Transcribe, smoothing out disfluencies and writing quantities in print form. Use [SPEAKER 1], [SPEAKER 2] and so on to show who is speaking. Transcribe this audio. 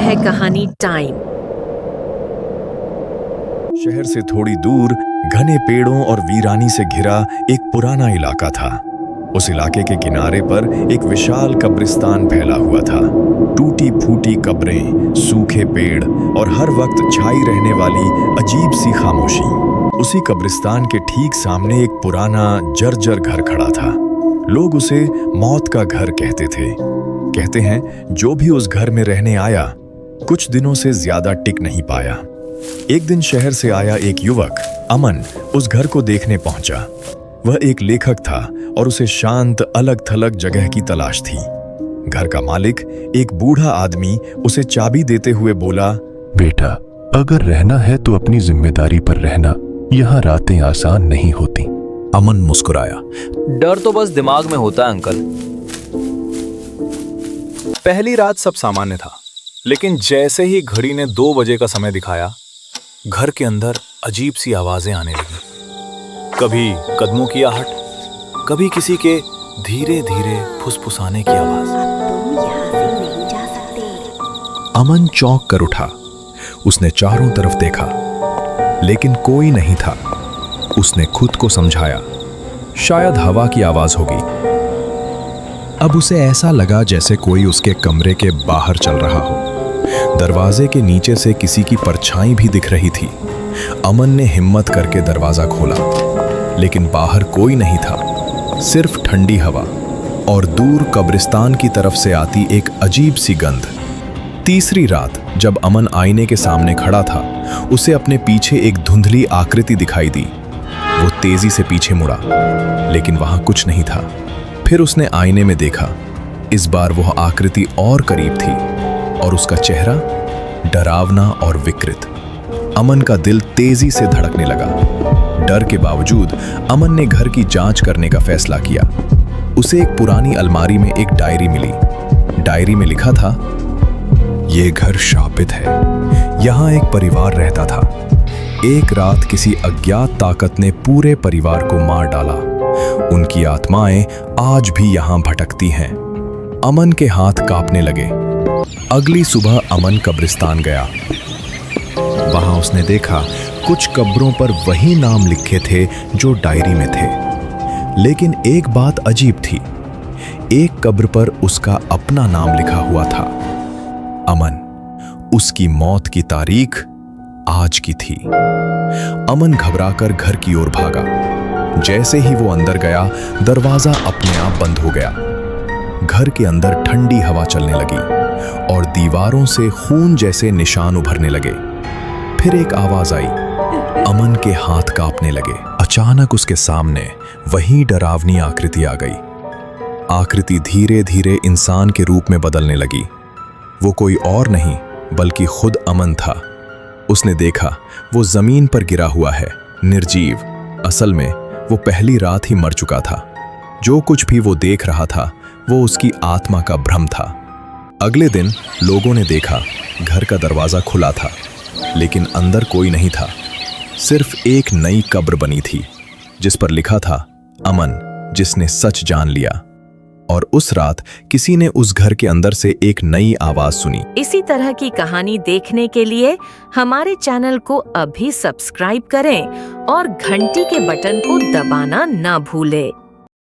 [SPEAKER 1] है कहानी टाइम।
[SPEAKER 2] शहर से थोड़ी दूर घने पेड़ों और वीरानी से घिरा एक पुराना इलाका था। उस इलाके के किनारे पर एक विशाल कब्रिस्तान फैला हुआ था। टूटी फूटी कब्रें, सूखे पेड़ और हर वक्त छाई रहने वाली अजीब सी खामोशी। उसी कब्रिस्तान के ठीक सामने एक पुराना जर्जर घर खड़ा था। लोग उसे मौत का घर कहते थे। कहते हैं जो भी उस घर में रहने आया कुछ दिनों से ज्यादा टिक नहीं पाया। एक दिन शहर से आया एक युवक अमन उस घर को देखने पहुंचा। वह एक लेखक था और उसे शांत अलग थलग जगह की तलाश थी। घर का मालिक एक बूढ़ा आदमी उसे चाबी देते हुए बोला,
[SPEAKER 3] बेटा, अगर रहना है तो अपनी जिम्मेदारी पर रहना, यहाँ रातें आसान नहीं होती।
[SPEAKER 4] अमन मुस्कुराया।
[SPEAKER 5] डर तो बस दिमाग में होता है अंकल।
[SPEAKER 4] पहली रात सब सामान्य था, लेकिन जैसे ही घड़ी ने 2 बजे का समय दिखाया, घर के अंदर अजीब सी आवाजें आने लगी। कभी कदमों की आहट, कभी किसी के धीरे धीरे फुसफुसाने की आवाज। अमन चौंक कर उठा। उसने चारों तरफ देखा, लेकिन कोई नहीं था। उसने खुद को समझाया, शायद हवा की आवाज होगी। अब उसे ऐसा लगा जैसे कोई उसके कमरे के बाहर चल रहा हो। दरवाजे के नीचे से किसी की परछाई भी दिख रही थी। अमन ने हिम्मत करके दरवाजा खोला, लेकिन बाहर कोई नहीं था, सिर्फ ठंडी हवा और दूर कब्रिस्तान की तरफ से आती एक अजीब सी गंध। तीसरी रात जब अमन आईने के सामने खड़ा था, उसे अपने पीछे एक धुंधली आकृति दिखाई दी। वो तेजी से पीछे मुड़ा, लेकिन वहां कुछ नहीं था। फिर उसने आईने में देखा। इस बार वह आकृति और करीब थी और उसका चेहरा डरावना और विकृत। अमन का दिल तेजी से धड़कने लगा। डर के बावजूद अमन ने घर की जांच करने का फैसला किया। उसे एक पुरानी अलमारी में एक डायरी मिली। डायरी में लिखा था, ये घर शापित है। यहाँ एक परिवार रहता था। एक रात किसी अज्ञात ताकत ने पूरे परिवार को मार डाला। उनकी आत्माएं आज भी यहाँ भटकती हैं। अमन के हाथ कांपने लगे। अगली सुबह अमन कब्रिस्तान गया। वहां उसने देखा कुछ कब्रों पर वही नाम लिखे थे जो डायरी में थे, लेकिन एक बात अजीब थी। एक कब्र पर उसका अपना नाम लिखा हुआ था, अमन। उसकी मौत की तारीख आज की थी। अमन घबराकर घर की ओर भागा। जैसे ही वो अंदर गया, दरवाजा अपने आप बंद हो गया। घर के अंदर ठंडी हवा चलने लगी और दीवारों से खून जैसे निशान उभरने लगे। फिर एक आवाज आई। अमन के हाथ कांपने लगे। अचानक उसके सामने वही डरावनी आकृति आ गई। आकृति धीरे धीरे इंसान के रूप में बदलने लगी। वो कोई और नहीं बल्कि खुद अमन था। उसने देखा वो जमीन पर गिरा हुआ है, निर्जीव। असल में वो पहली रात ही मर चुका था। जो कुछ भी वो देख रहा था वो उसकी आत्मा का भ्रम था। अगले दिन लोगों ने देखा घर का दरवाजा खुला था, लेकिन अंदर कोई नहीं था। सिर्फ एक नई कब्र बनी थी जिस पर लिखा था, अमन जिसने सच जान लिया। और उस रात किसी ने उस घर के अंदर से एक नई आवाज सुनी।
[SPEAKER 1] इसी तरह की कहानी देखने के लिए हमारे चैनल को अभी सब्सक्राइब करें और घंटी के बटन को दबाना ना भूलें।